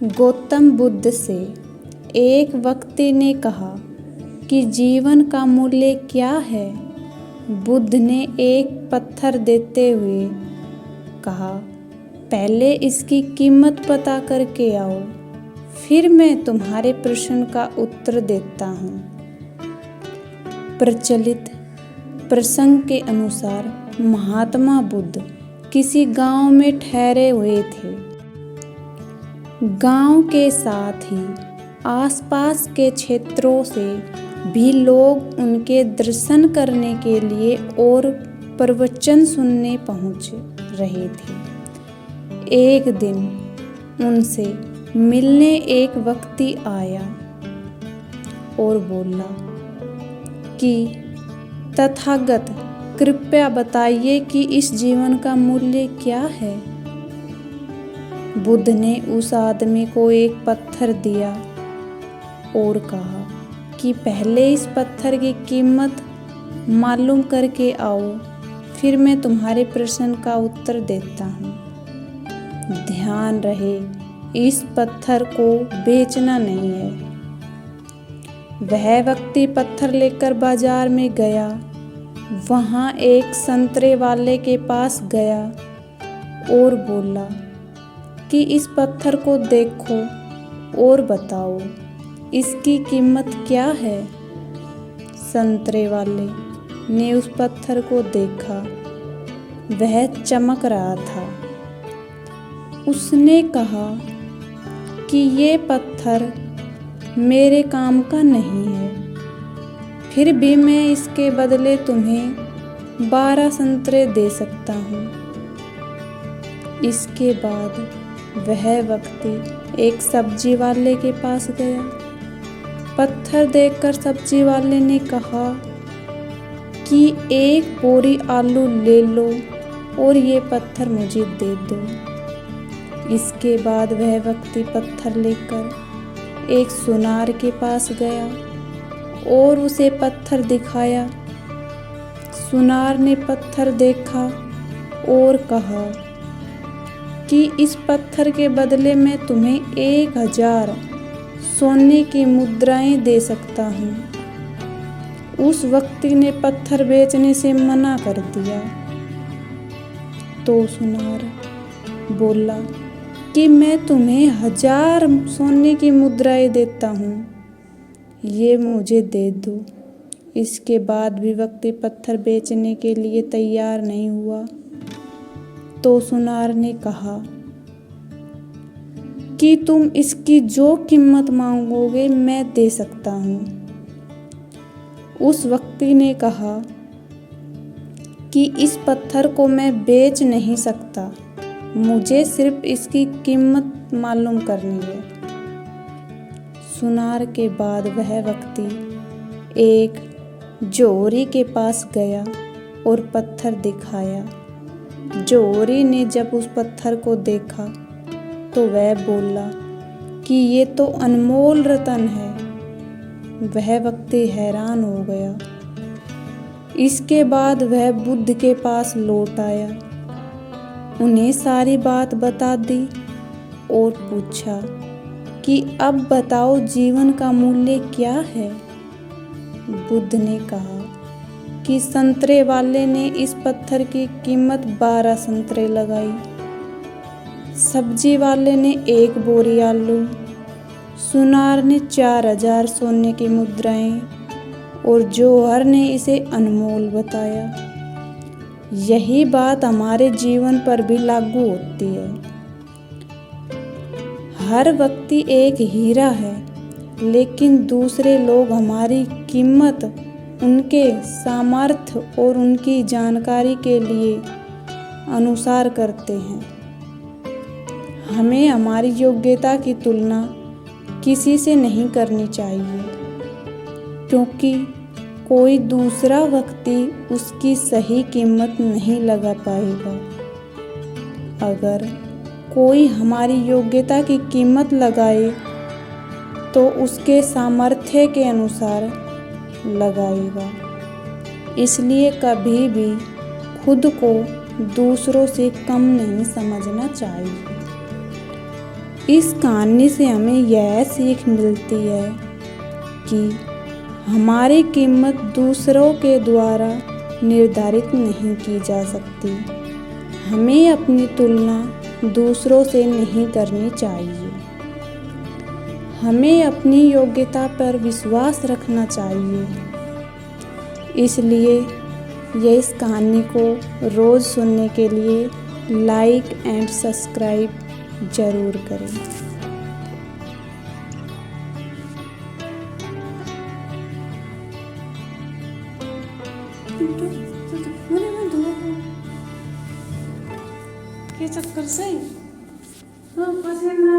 गौतम बुद्ध से एक व्यक्ति ने कहा कि जीवन का मूल्य क्या है। बुद्ध ने एक पत्थर देते हुए कहा, पहले इसकी कीमत पता करके आओ, फिर मैं तुम्हारे प्रश्न का उत्तर देता हूँ। प्रचलित प्रसंग के अनुसार महात्मा बुद्ध किसी गांव में ठहरे हुए थे। गांव के साथ ही आसपास के क्षेत्रों से भी लोग उनके दर्शन करने के लिए और प्रवचन सुनने पहुंच रहे थे। एक दिन उनसे मिलने एक व्यक्ति आया और बोला कि तथागत, कृपया बताइए कि इस जीवन का मूल्य क्या है। बुद्ध ने उस आदमी को एक पत्थर दिया और कहा कि पहले इस पत्थर की कीमत मालूम करके आओ, फिर मैं तुम्हारे प्रश्न का उत्तर देता हूँ। ध्यान रहे, इस पत्थर को बेचना नहीं है। वह व्यक्ति पत्थर लेकर बाजार में गया। वहाँ एक संतरे वाले के पास गया और बोला कि इस पत्थर को देखो और बताओ, इसकी कीमत क्या है। संतरे वाले ने उस पत्थर को देखा, वह चमक रहा था। उसने कहा कि ये पत्थर मेरे काम का नहीं है, फिर भी मैं इसके बदले तुम्हें 12 संतरे दे सकता हूँ। इसके बाद वह व्यक्ति एक सब्जी वाले के पास गया। पत्थर देखकर सब्जी वाले ने कहा कि एक बोरी आलू ले लो और ये पत्थर मुझे दे दो। इसके बाद वह व्यक्ति पत्थर लेकर एक सुनार के पास गया और उसे पत्थर दिखाया। सुनार ने पत्थर देखा और कहा कि इस पत्थर के बदले मैं तुम्हें 1000 सोने की मुद्राएं दे सकता हूँ। उस व्यक्ति ने पत्थर बेचने से मना कर दिया। तो सुनार बोला कि मैं तुम्हें 1000 सोने की मुद्राएं देता हूँ, ये मुझे दे दो। इसके बाद भी व्यक्ति पत्थर बेचने के लिए तैयार नहीं हुआ। तो सुनार ने कहा कि तुम इसकी जो कीमत मांगोगे मैं दे सकता हूँ। उस व्यक्ति ने कहा कि इस पत्थर को मैं बेच नहीं सकता, मुझे सिर्फ इसकी कीमत मालूम करनी है। सुनार के बाद वह व्यक्ति एक जोहरी के पास गया और पत्थर दिखाया। जोहरी ने जब उस पत्थर को देखा तो वह बोला कि ये तो अनमोल रत्न है। वह व्यक्ति हैरान हो गया। इसके बाद वह बुद्ध के पास लौट आया, उन्हें सारी बात बता दी और पूछा कि अब बताओ जीवन का मूल्य क्या है। बुद्ध ने कहा कि संतरे वाले ने इस पत्थर की कीमत 12 संतरे लगाई, सब्जी वाले ने 1 बोरी आलू, सुनार ने 4000 सोने की मुद्राएं और जौहर ने इसे अनमोल बताया। यही बात हमारे जीवन पर भी लागू होती है। हर व्यक्ति एक हीरा है, लेकिन दूसरे लोग हमारी कीमत उनके सामर्थ्य और उनकी जानकारी के लिए अनुसार करते हैं। हमें हमारी योग्यता की तुलना किसी से नहीं करनी चाहिए, क्योंकि कोई दूसरा व्यक्ति उसकी सही कीमत नहीं लगा पाएगा। अगर कोई हमारी योग्यता की कीमत लगाए तो उसके सामर्थ्य के अनुसार लगाएगा। इसलिए कभी भी खुद को दूसरों से कम नहीं समझना चाहिए। इस कहानी से हमें यह सीख मिलती है कि हमारी कीमत दूसरों के द्वारा निर्धारित नहीं की जा सकती। हमें अपनी तुलना दूसरों से नहीं करनी चाहिए। हमें अपनी योग्यता पर विश्वास रखना चाहिए। इसलिए इस कहानी को रोज़ सुनने के लिए लाइक एंड सब्सक्राइब ज़रूर करें। के चक्कर से पसीना